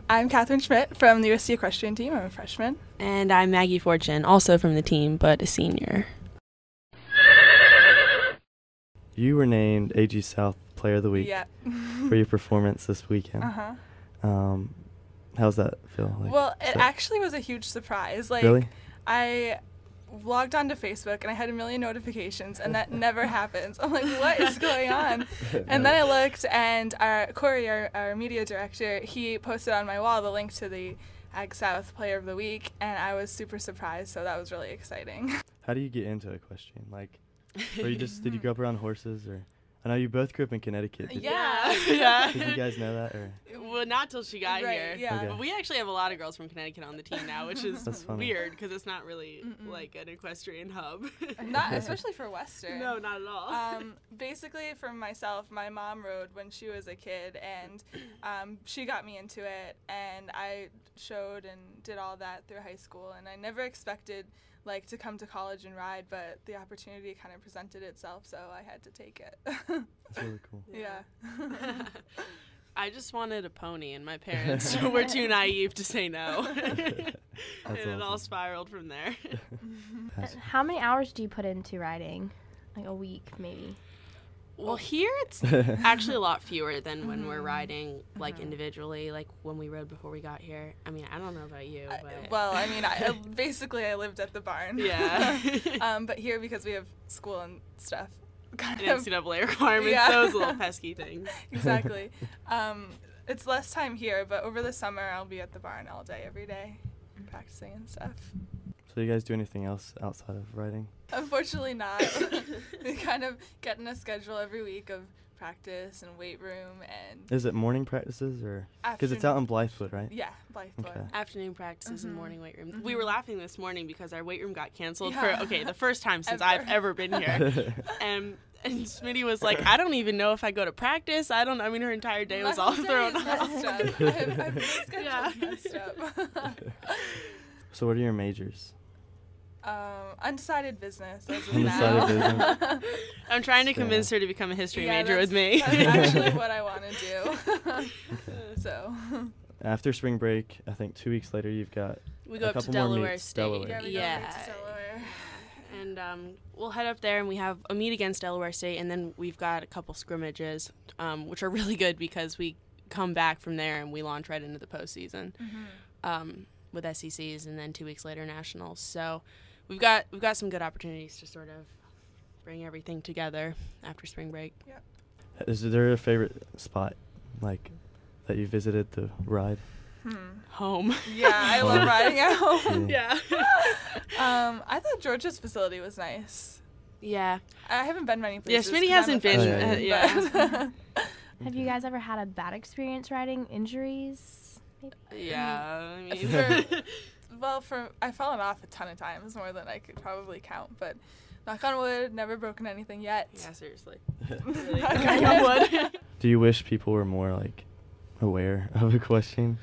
I'm Katherine Schmidt from the USC Equestrian team. I'm a freshman. And I'm Maggie Fortune, also from the team, but a senior. You were named AG South Player of the Week for your performance this weekend. How's that feel? Well, it actually was a huge surprise. Really? I logged onto Facebook and I had a million notifications, and that never happens. I'm like, what is going on? And then I looked, and Corey, our media director, he posted on my wall the link to the Ag South Player of the Week, and I was super surprised, so that was really exciting. How do you get into equestrian? Or did you grow up around horses, or? I know you both grew up in Connecticut. Yeah. Did you guys know that? Or? Well, not till she got here. Yeah. Okay. But we actually have a lot of girls from Connecticut on the team now, which is weird because it's not really like an equestrian hub. Not especially for Western. No, not at all. Basically, for myself, my mom rode when she was a kid, and she got me into it, and I showed and did all that through high school, and I never expected to come to college and ride, but the opportunity kind of presented itself, so I had to take it. That's really cool. Yeah. I just wanted a pony, and my parents were too naive to say no. And it all spiraled from there. How many hours do you put into riding? Like a week, maybe? Well, here it's actually a lot fewer than when we're riding, individually, like when we rode before we got here. I mean, I don't know about you, but... I lived at the barn. Yeah. But here, because we have school and stuff, kind of... NCAA requirements, those little pesky things. Exactly. It's less time here, but over the summer, I'll be at the barn all day, every day, practicing and stuff. So you guys do anything else outside of riding? Unfortunately not. We kind of get in a schedule every week of practice and weight room. And is it morning practices or? Because it's out in Blythewood, right? Yeah, Blythewood. Okay. Afternoon practices and morning weight room. We were laughing this morning because our weight room got canceled for the first time since I've ever been here. And Smitty was like, I don't even know if I go to practice. Her entire day was all thrown off. Messed up. So what are your majors? Undecided business. Undecided business. I'm trying to convince her to become a history major with me. That's actually what I want to do. So. After spring break, I think 2 weeks later, you've got we go up to Delaware State. Yeah, we go to Delaware. And we'll head up there, and we have a meet against Delaware State, and then we've got a couple scrimmages, which are really good because we come back from there and we launch right into the postseason with SECs, and then 2 weeks later nationals. So we've got some good opportunities to sort of bring everything together after spring break. Yep. Is there a favorite spot that you visited to ride? Home. Yeah, I love riding at home. Yeah. I thought Georgia's facility was nice. Yeah. I haven't been many places. Yeah, Smitty hasn't been. Have you guys ever had a bad experience riding? Injuries? Maybe? Yeah. I've fallen off a ton of times, more than I could probably count, but knock on wood, never broken anything yet. Yeah, seriously. Really. Knock on wood. Do you wish people were more aware of equestrian?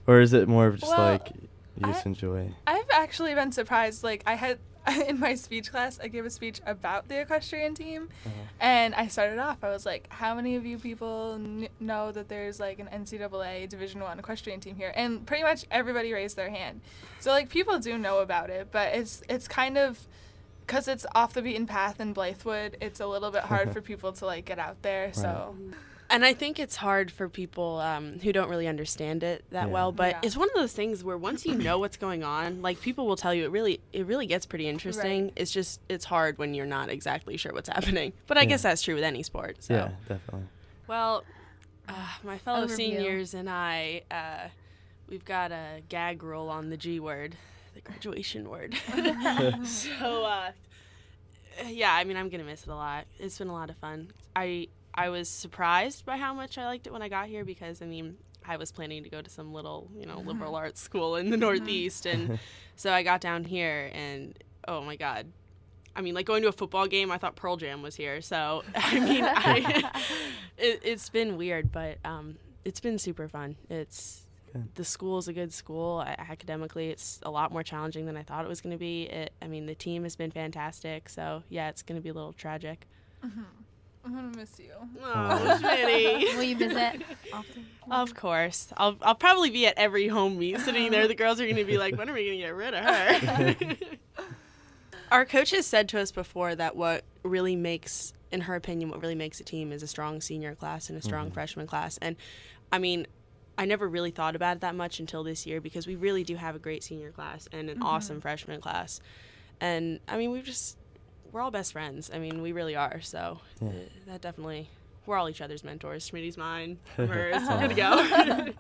Or is it more of just you just enjoy? I've actually been surprised. I had in my speech class, I gave a speech about the equestrian team, and I started off. I was like, "How many of you people know that there's an NCAA Division I equestrian team here?" And pretty much everybody raised their hand. So people do know about it, but it's kind of because it's off the beaten path in Blythewood. It's a little bit hard for people to get out there. Right. So. And I think it's hard for people who don't really understand it that well, but it's one of those things where once you know what's going on, people will tell you it really gets pretty interesting. Right. It's hard when you're not exactly sure what's happening. But I guess that's true with any sport. So. Yeah, definitely. Well, my fellow seniors and I, we've got a gag rule on the G word, the graduation word. So, I'm going to miss it a lot. It's been a lot of fun. I was surprised by how much I liked it when I got here because, I was planning to go to some little, liberal arts school in the Northeast. And so I got down here and, oh, my God. Going to a football game, I thought Pearl Jam was here. So, it's been weird, but it's been super fun. The school is a good school. Academically, it's a lot more challenging than I thought it was going to be. The team has been fantastic. So, yeah, it's going to be a little tragic. I'm gonna miss you. Oh, Schmitty. Will you visit often? Of course. I'll probably be at every home meet sitting there. The girls are going to be like, when are we going to get rid of her? Our coach has said to us before that what really makes, in her opinion, what really makes a team is a strong senior class and a strong freshman class. And, I mean, I never really thought about it that much until this year because we really do have a great senior class and an awesome freshman class. And, I mean, we're all best friends. I mean, we really are. So that definitely, we're all each other's mentors. Schmitty's mine, hers. We're good to go.